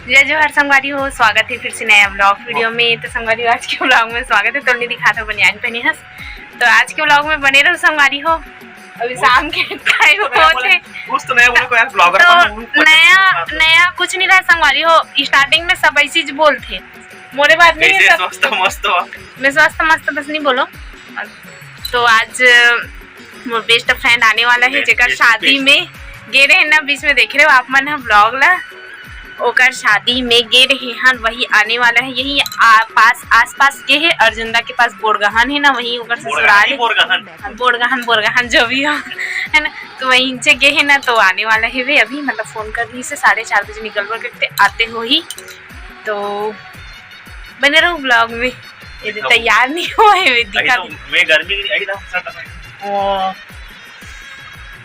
जय जोहार संगवारी हो, स्वागत है फिर से नया ब्लॉग वीडियो में। तो संगवारी आज के ब्लॉग में स्वागत है। तो नहीं दिखा था बनियान पहनी हंस। तो आज के ब्लॉग में बने रहो संगवारी हो। अभी शाम के टाइम पहुंचे कुछ तो नया बोलो यार, ब्लॉगर तो नया कुछ नहीं रहा संगवारी हो। स्टार्टिंग में सब ऐसी बोल थे, मोरे बात नहीं है। स्वस्थ मस्त मैं स्वस्थ मस्त बस नहीं बोलो। तो आज मोर बेस्ट फ्रेंड आने वाला है, जेकर शादी में गे रहे ना, बीच में देख रहे हो आप मन है ब्लॉग ला। ओकर शादी में गे रहे हैं, वही आने वाला है। यही आस पास के है, अर्जुंदा के पास बोरगहन है ना, वही ओकर ससुराल है। बोरगहन जो भी हो है ना, तो वहीं से गे है ना, तो आने वाला है वे। अभी मतलब फोन कर दी से 4:30 बजे निकल करते आते हो ही। तो बने रहो ब्लॉग में। ये तैयार नहीं हुआ है दिखा मैं गर्मी आई था।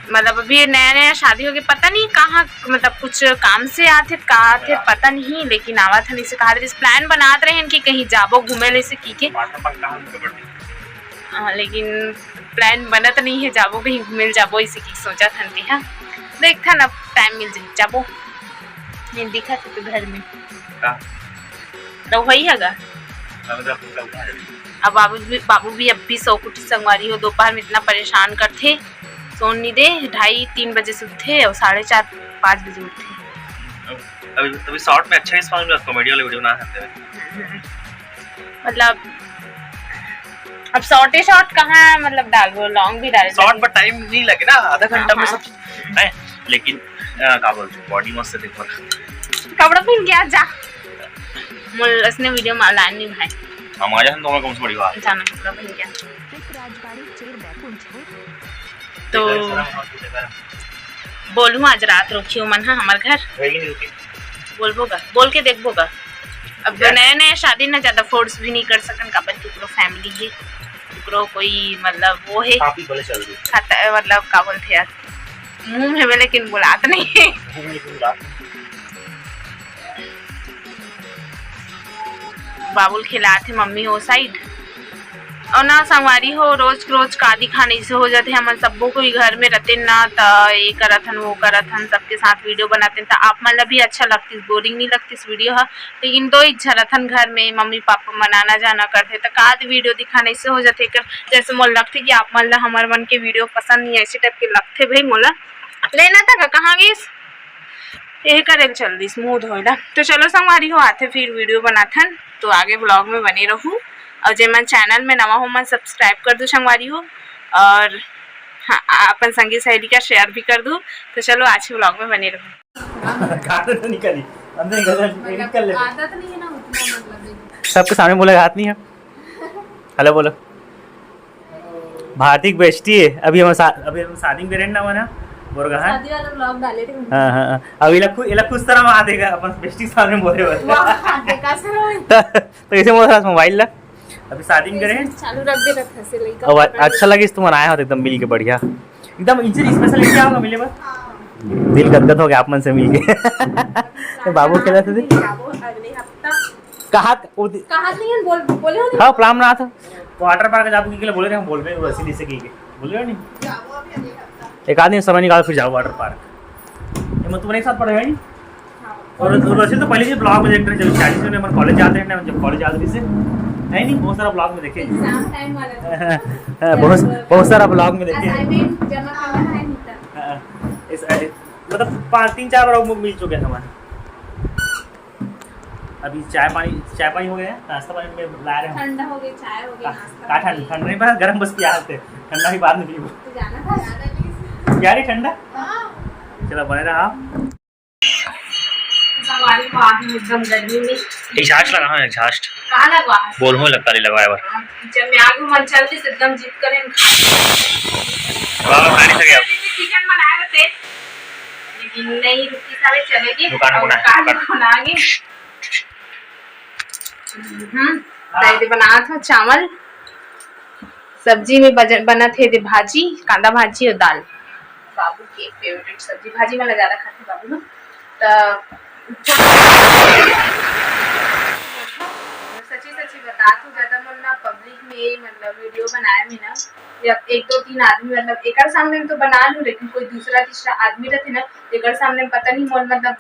मतलब अभी नया नया शादी हो गया, पता नहीं कहाँ, मतलब कुछ काम से आते कहाँ थे पता नहीं, लेकिन आवा था नहीं से कहा प्लान बनाते रहे कि कहीं जाबो घूमे ले से की के। लेकिन प्लान बनत नहीं है, जाबो कहीं घूमे जाबो इसे की सोचा था। हाँ देख था ना, टाइम मिल जाए जाबो। नहीं दिखा था तो घर में तो वही है। अब बाबू भी अब भी सो कुटी संगवारी हो। दोपहर में इतना परेशान करते, सोन नहीं दे। 2:30-3 बजे से उठे और 4:30-5 बजे उठे। अभी शॉर्ट में अच्छा रिस्पांस मिला, कॉमेडी वाले वीडियो बना सकते हैं। मतलब अब शॉर्ट कहाँ मतलब डाल दो, लॉन्ग भी डाल। शॉर्ट पर टाइम नहीं लगे ना, आधा घंटा में सब है। लेकिन का बोलते बॉडी मस्त है, देखो कपड़ा पहन के आ जा। मुल उसने वीडियो में लाइन नहीं भाई, हम आ जाए तो मैं कौन सी बड़ी बात जाना कपड़ा पहन के। तो बोलूँ आज रात रोकियो मन है हमारे घर, बोलबोगा बोल के देखबोगा। अब नया नया शादी ना ज्यादा फोर्स भी नहीं कर सकन, का केकरो फैमिली है, केकरो कोई मतलब वो है खाता, मतलब का बोलते यार मुंह में लेकिन बुलात नहीं है। बाबुल खिलाते मम्मी हो साइड और ना संगवारी हो। रोज कादी खाने से हो जाते हम सबको कोई घर में रहते ना, तो ये करथन वो करथन, सबके साथ वीडियो बनाते तो आप मतलब भी अच्छा लगती, बोरिंग नहीं लगती इस वीडियो है। लेकिन दो इच्छा रथन घर में मम्मी पापा मनाना जाना करते तो काद वीडियो दिखाने से हो जाते कर। जैसे मोल लगते कि आप मतलब हमारे मन के वीडियो पसंद नहीं, ऐसे टाइप के लगते भाई मोला लेना था कहाँ गई यही करे चल दी मुँह धोला। तो चलो संगवारी हो आते फिर वीडियो बनाथन, तो आगे ब्लॉग में बने रहूँ। और जे मन चैनल में नवा हो मन सब्सक्राइब कर दो संगवारी हो, और हाँ अपन संगी सहेली का शेयर भी कर दो। तो चलो आज के ब्लॉग में बने रहो। सबके सामने बोला हाथ नहीं है। हेलो बोलो। भारती बेचती है। अभी हम शादी में ना बना बोरगहन शादी वाला ब्लॉग डाले थे। हां अब इला कुछ तरह में आ देगा अपन बेस्टी सामने बोले बस। तो ऐसे मोर मोबाइल ला अभी शादी में करे चालू रख दे रखा से लइका। और अच्छा लगे तुम आए हो एकदम मिल के बढ़िया, एकदम इंजरी स्पेशल लेके आओगे मिले बस। दिल गदगद हो गया आप मन से मिल के। तो बाबू खेला थे अगले हफ्ता कहाँ नहीं है बोले हो। हाँ प्रामनाथ वाटर पार्क जाबो के लिए बोले थे, हम बोल रहे हैं वैसे से की के बोल रहे हो नहीं। एक आदमी समय निकाल फिर जाओ वाटर पार्क। ये मैं तुम्हारे साथ पढ़ेगा नहीं। और वैसे तो पहले से ब्लॉग में देख रहे जब 40 में अपन कॉलेज जाते हैं ना, जब कॉलेज जाते से है नहीं, बहुत सारा ब्लॉग में देखे एग्जाम टाइम वाला बहुत सारा ब्लॉग में देखे असाइनमेंट जमा करना है नहीं था। मतलब 5-3-4 ब्लॉग मिल चुके हैं हमारे। अभी चाय पानी हो गया, नाश्ता पानी में ला रहे हैं। ठंडा हो गया, चाय हो गया, नाश्ता ठंडा नहीं बस गर्म बस पिया थे, ठंडा भी बाद में पीबो। तो जाना था क्या रे ठंडा। चलो बने रहा हमारी बात में एकदम गर्मी में एग्जॉस्ट लगा है, एग्जॉस्ट कहां लगवा है बोल हो लगता नहीं लगाया बार जब मैं आगे मन चलती से एकदम जीत करें बाबा खाने से गया चिकन बनाए थे, लेकिन नहीं रुकी सारे चलेगी दुकान बनाएंगे। पहले बना था चावल, सब्जी में बना थे भाजी, कांदा भाजी और दाल। बाबू की फेवरेट सब्जी भाजी में ज्यादा खाते बाबू ना। तो सच्ची बता तू ज्यादा मन ना पब्लिक में मतलब वीडियो बनाए में ना, जब 1-2-3 आदमी मतलब एक सामने में तो बना लूं, लेकिन कोई दूसरा तीसरा आदमी रहते ना एक सामने में पता नहीं मोल मतलब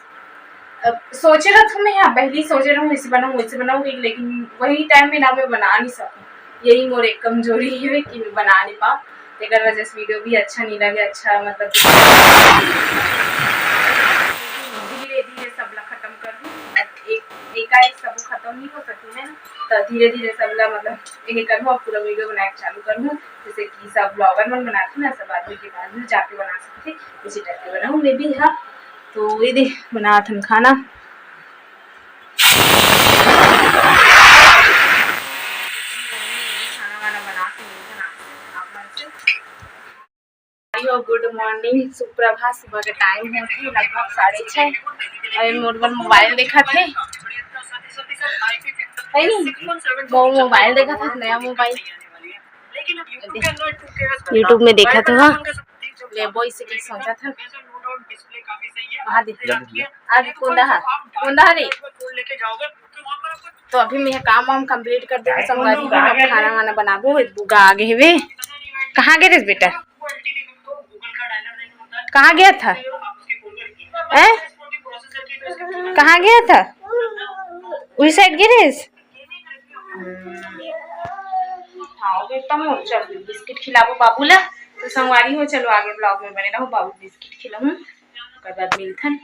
सोचे रहा था मैं यहाँ पहले सोचे रहा हूँ ऐसे बनाऊँ लेकिन वही टाइम में ना मैं बना नहीं सकूँ। यही मोर एक कमजोरी है कि मैं बना नहीं पाऊँ। एक वजह से वीडियो भी अच्छा नहीं लगे, अच्छा मतलब धीरे धीरे सब ला खत्म कर दूँ। एक सब खत्म नहीं हो सकती है ना, तो धीरे धीरे सब ला मतलब एक करूँ और पूरा वीडियो बनाए चालू करूँ। जैसे कि सब ब्लॉगर मन बनाते ना, सब आदमी के बाद में जाके बना सकते इसी टाइप के बनाऊँ मैं भी। हाँ तो ये दे बना था खाना। गुड मॉर्निंग, सुप्रभात। सुबह के टाइम है थे लगभग 6:30। अरे मोर मोबाइल देखा थे, वो मोबाइल देखा था, नया मोबाइल यूट्यूब में देखा था। ले वो इसे की सोचा था वहाँ आगे कौन रे। तो अभी मैं काम वाम कंप्लीट कर दूँ, संगवारी खाना वाना बनाबो। बुगा आगे है वे। कहाँ गए थे बेटा, कहाँ गया था? कहाँ गया था? उस साइड गिरीश। हाँ बेटा मोर चल बिस्किट खिलाबो बाबूला। तो संगवारी हो चलो आगे ब्लॉग में बने रहो। बाबू बिस्किट खिलाऊं, उसके बाद मिलथन।